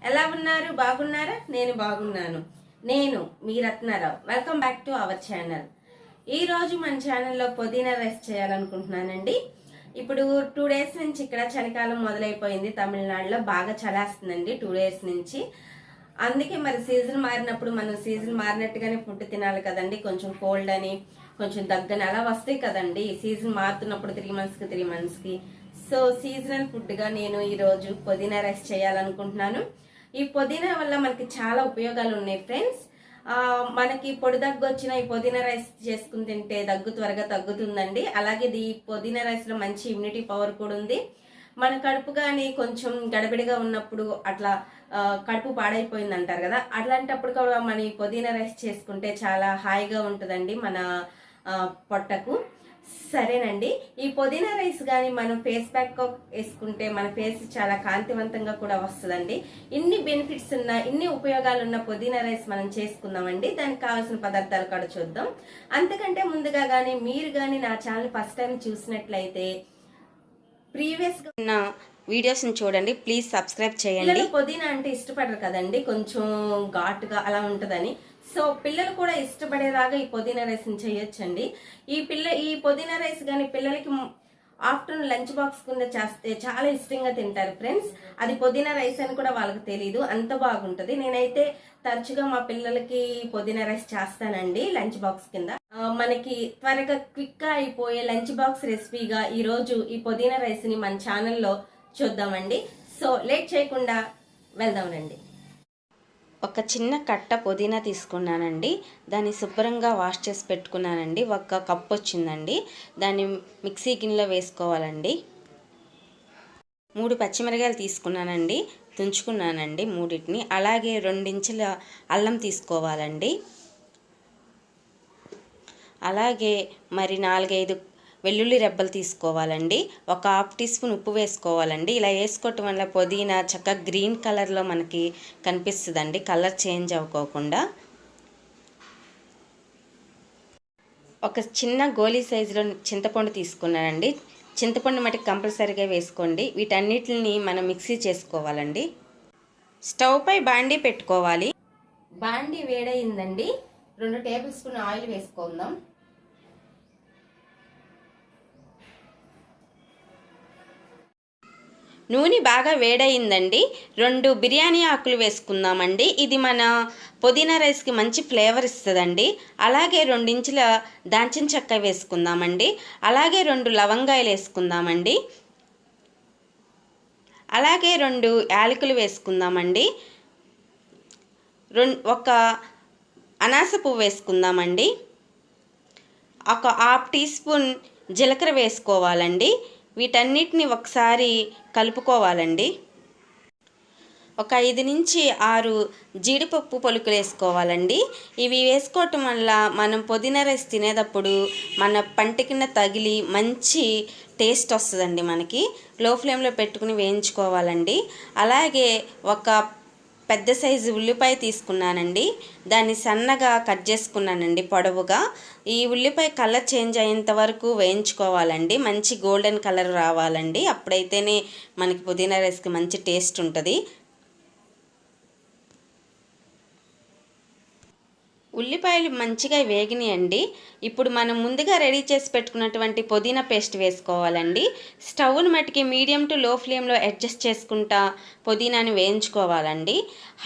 ఎలా ఉన్నారు? బాగున్నారా? నేను బాగున్నాను. నేను మీ Ratnarao. Welcome back to our channel. ఈ రోజు మన ఛానల్లో పుదీనా రైస్ చేయాలనుకుంటున్నానండి. ఇప్పుడు 2 డేస్ నుంచి ఇక్కడ చలికాలం మొదలైపోయింది. తమిళనాడులో బాగా చలేస్తుందండి 2 డేస్ నుంచి. అందుకే మరి సీజన్ మారినప్పుడు మనం సీజన్ మారినట్టుగానే ఫుడ్ తినాలి కదండి. కొంచెం కోల్డ్ అని, కొంచెం దగ్గని అలా వస్తాయి కదండి. సీజన్ మారుతున్నప్పుడు 3 మంత్స్కి 3 మంత్స్కి. సో సీజనల్ ఫుడ్గా నేను ఈరోజు పుదీనా రైస్ చేయాలనుకుంటున్నాను. ఈ పుదీనా వల్ల మనకి చాలా ఉపయోగాలు ఉన్నాయి ఫ్రెండ్స్. మనకి పొడి దగ్గు వచ్చిన ఈ పుదీనా రైస్ చేసుకుని తింటే దగ్గు త్వరగా తగ్గుతుందండి. అలాగే ఈ పుదీనా రైస్లో మంచి ఇమ్యూనిటీ పవర్ కూడా ఉంది. మన కడుపు కానీ కొంచెం గడబిడిగా ఉన్నప్పుడు అట్లా కడుపు పాడైపోయింది అంటారు కదా, అట్లాంటప్పుడు కూడా మన ఈ పుదీనా రైస్ చేసుకుంటే చాలా హాయిగా ఉంటుందండి మన పొట్టకు. సరేనండి, ఈ పుదీనా రైస్ కానీ మనం ఫేస్ ప్యాక్ వేసుకుంటే మన ఫేస్ చాలా కాంతివంతంగా కూడా వస్తుందండి. ఇన్ని బెనిఫిట్స్ ఉన్న, ఇన్ని ఉపయోగాలు ఉన్న పుదీనా రైస్ మనం చేసుకుందామండి. దానికి కావాల్సిన పదార్థాలు కూడా చూద్దాం. అంతకంటే ముందుగా కానీ మీరు కానీ నా ఛానల్ ఫస్ట్ టైం చూసినట్లయితే ప్రీవియస్గా ఉన్న వీడియోస్ని చూడండి. ప్లీజ్ సబ్స్క్రైబ్ చేయండి. పుదీనా అంటే ఇష్టపడరు కదండి, కొంచెం ఘాటుగా అలా ఉంటుందని. సో పిల్లలు కూడా ఇష్టపడేలాగా ఈ పుదీనా రైస్ని చేయొచ్చండి. ఈ పుదీనా రైస్ కానీ పిల్లలకి ఆఫ్టర్నూన్ లంచ్ బాక్స్ కింద చేస్తే చాలా ఇష్టంగా తింటారు ఫ్రెండ్స్. అది పుదీనా రైస్ అని కూడా వాళ్ళకి తెలీదు, అంత బాగుంటుంది. నేనైతే తరచుగా మా పిల్లలకి పుదీనా రైస్ చేస్తానండి లంచ్ బాక్స్ కింద. మనకి త్వరగా క్విక్గా అయిపోయే లంచ్ బాక్స్ రెసిపీగా ఈరోజు ఈ పుదీనా రైస్ని మన ఛానల్లో చూద్దామండి. సో లేట్ చేయకుండా వెళ్దామండి. ఒక చిన్న కట్ట పుదీనా తీసుకున్నానండి. దాన్ని శుభ్రంగా వాష్ చేసి పెట్టుకున్నానండి. 1 కప్ వచ్చిందండి. దాన్ని మిక్సీ గిన్నెలో వేసుకోవాలండి. 3 పచ్చిమిరకాయలు తీసుకున్నానండి, తుంచుకున్నానండి 3టిని. అలాగే 2 ఇంచుల అల్లం తీసుకోవాలండి. అలాగే మరి 4-5 వెల్లుల్లి రెబ్బలు తీసుకోవాలండి. 1/2 టీ స్పూన్ ఉప్పు వేసుకోవాలండి. ఇలా వేసుకోవటం వల్ల పుదీనా చక్కగా గ్రీన్ కలర్లో మనకి కనిపిస్తుందండి, కలర్ చేంజ్ అవ్వకోకుండా. ఒక చిన్న గోలీ సైజులో చింతపండు తీసుకున్నానండి. చింతపండు మటుకు కంపల్సరీగా వేసుకోండి. వీటన్నిటిని మనం మిక్సీ చేసుకోవాలండి. స్టవ్ పై బాండీ పెట్టుకోవాలి. బాండీ వేడయిందండి. 2 టేబుల్ స్పూన్ ఆయిల్ వేసుకుందాం. నూనె బాగా వేడయిందండి. 2 బిర్యానీ ఆకులు వేసుకుందామండి. ఇది మన పుదీనా రైస్కి మంచి ఫ్లేవర్ ఇస్తుందండి. అలాగే 2 ఇంచుల దాల్చిన చెక్క వేసుకుందామండి. అలాగే 2 లవంగాయలు వేసుకుందామండి. అలాగే 2 యాలకులు వేసుకుందామండి. 1 అనాస పువ్వు వేసుకుందామండి. 1/2 టీ స్పూన్ జీలకర్ర వేసుకోవాలండి. వీటన్నిటిని ఒకసారి కలుపుకోవాలండి. ఒక 5 నుంచి 6 జీడిపప్పు పలుకులు వేసుకోవాలండి. ఇవి వేసుకోవటం వల్ల మనం పుదీనా రైస్ తినేటప్పుడు మన పంట కింద తగిలి మంచి టేస్ట్ వస్తుందండి మనకి. లో ఫ్లేమ్లో పెట్టుకుని వేయించుకోవాలండి. అలాగే ఒక పెద్ద సైజు ఉల్లిపాయ తీసుకున్నానండి. దాన్ని సన్నగా కట్ చేసుకున్నానండి పొడవుగా. ఈ ఉల్లిపాయ కలర్ చేంజ్ అయ్యేంత వరకు వేయించుకోవాలండి. మంచి గోల్డెన్ కలర్ రావాలండి. అప్పుడైతేనే మనకి పుదీనా రైస్కి మంచి టేస్ట్ ఉంటుంది. ఉల్లిపాయలు మంచిగా వేగినాయండి. ఇప్పుడు మనం ముందుగా రెడీ చేసి పెట్టుకున్నటువంటి పుదీనా పేస్ట్ వేసుకోవాలండి. స్టవ్ను మట్టికి మీడియం టు లో ఫ్లేమ్లో అడ్జస్ట్ చేసుకుంటా పుదీనాని వేయించుకోవాలండి.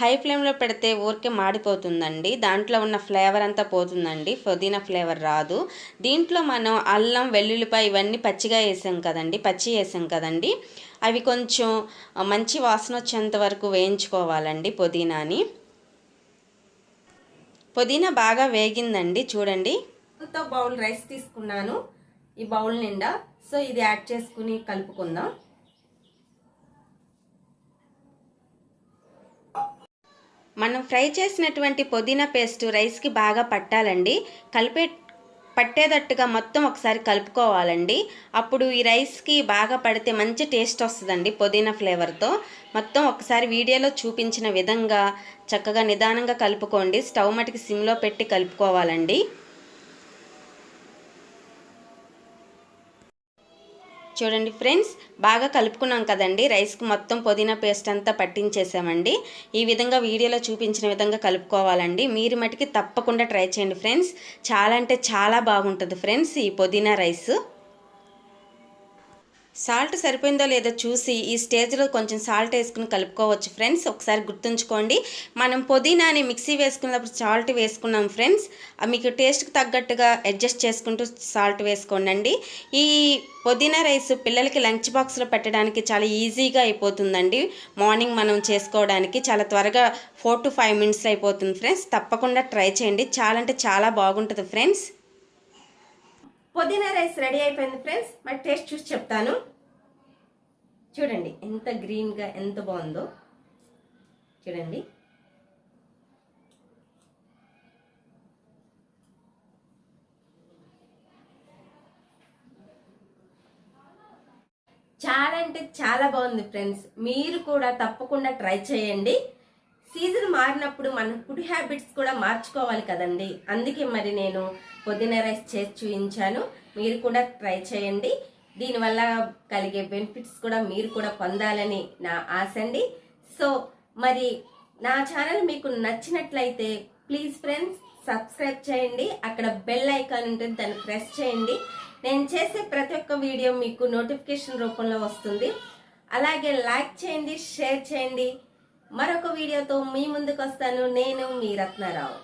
హై ఫ్లేమ్లో పెడితే ఊరికే మాడిపోతుందండి, దాంట్లో ఉన్న ఫ్లేవర్ అంతా పోతుందండి, పుదీనా ఫ్లేవర్ రాదు. దీంట్లో మనం అల్లం, వెల్లుల్లిపాయ ఇవన్నీ పచ్చిగా వేసాం కదండి, అవి కొంచెం మంచి వాసన వచ్చేంత వరకు వేయించుకోవాలండి పుదీనాని. పుదీనా బాగా వేగిందండి, చూడండి. బౌల్ రైస్ తీసుకున్నాను ఈ బౌల్ నిండా. సో ఇది యాడ్ చేసుకుని కలుపుకుందాం. మనం ఫ్రై చేసినటువంటి పుదీనా పేస్ట్ రైస్కి బాగా పట్టాలండి. పట్టేటట్టుగా మొత్తం ఒకసారి కలుపుకోవాలండి. అప్పుడు ఈ రైస్కి బాగా పడితే మంచి టేస్ట్ వస్తుందండి పుదీనా ఫ్లేవర్తో. మొత్తం ఒకసారి వీడియోలో చూపించిన విధంగా చక్కగా నిదానంగా కలుపుకోండి. స్టవ్ మటుకి సిమ్లో పెట్టి కలుపుకోవాలండి. చూడండి ఫ్రెండ్స్, బాగా కలుపుకున్నాం కదండి. రైస్కి మొత్తం పుదీనా పేస్ట్ అంతా పట్టించేసామండి. ఈ విధంగా వీడియోలో చూపించిన విధంగా కలుపుకోవాలండి. మీరు మటుకి తప్పకుండా ట్రై చేయండి ఫ్రెండ్స్. చాలా అంటే చాలా బాగుంటుంది ఫ్రెండ్స్ ఈ పుదీనా రైస్. సాల్ట్ సరిపోయిందో లేదో చూసి ఈ స్టేజ్లో కొంచెం సాల్ట్ వేసుకుని కలుపుకోవచ్చు ఫ్రెండ్స్. ఒకసారి గుర్తుంచుకోండి, మనం పుదీనాని మిక్సీ వేసుకున్నప్పుడు సాల్ట్ వేసుకున్నాం ఫ్రెండ్స్. మీకు టేస్ట్కి తగ్గట్టుగా అడ్జస్ట్ చేసుకుంటూ సాల్ట్ వేసుకోండి. ఈ పుదీనా రైస్ పిల్లలకి లంచ్ బాక్స్లో పెట్టడానికి చాలా ఈజీగా అయిపోతుందండి. మార్నింగ్ మనం చేసుకోవడానికి చాలా త్వరగా 4 to 5 minutes అయిపోతుంది ఫ్రెండ్స్. తప్పకుండా ట్రై చేయండి, చాలా అంటే చాలా బాగుంటుంది ఫ్రెండ్స్. పుదీనా రైస్ రెడీ అయిపోయింది ఫ్రెండ్స్. మరి టేస్ట్ చూసి చెప్తాను. చూడండి ఎంత గ్రీన్గా ఎంత బాగుందో చూడండి. చాలా అంటే చాలా బాగుంది ఫ్రెండ్స్. మీరు కూడా తప్పకుండా ట్రై చేయండి. సీజన్ మారినప్పుడు మన ఫుడ్ హ్యాబిట్స్ కూడా మార్చుకోవాలి కదండి. అందుకే మరి నేను పుదీనా రైస్ చేసి చూపించాను. మీరు కూడా ట్రై చేయండి. దీనివల్ల కలిగే బెనిఫిట్స్ కూడా మీరు కూడా పొందాలని నా ఆశ అండి. సో మరి నా ఛానల్ మీకు నచ్చినట్లయితే ప్లీజ్ ఫ్రెండ్స్ సబ్స్క్రైబ్ చేయండి. అక్కడ బెల్ ఐకాన్ ఉంటుంది, దాన్ని ప్రెస్ చేయండి. నేను చేసే ప్రతి ఒక్క వీడియో మీకు నోటిఫికేషన్ రూపంలో వస్తుంది. అలాగే లైక్ చేయండి, షేర్ చేయండి. మరొక వీడియోతో మీ ముందుకు వస్తాను. నేను మీ రత్నారావు.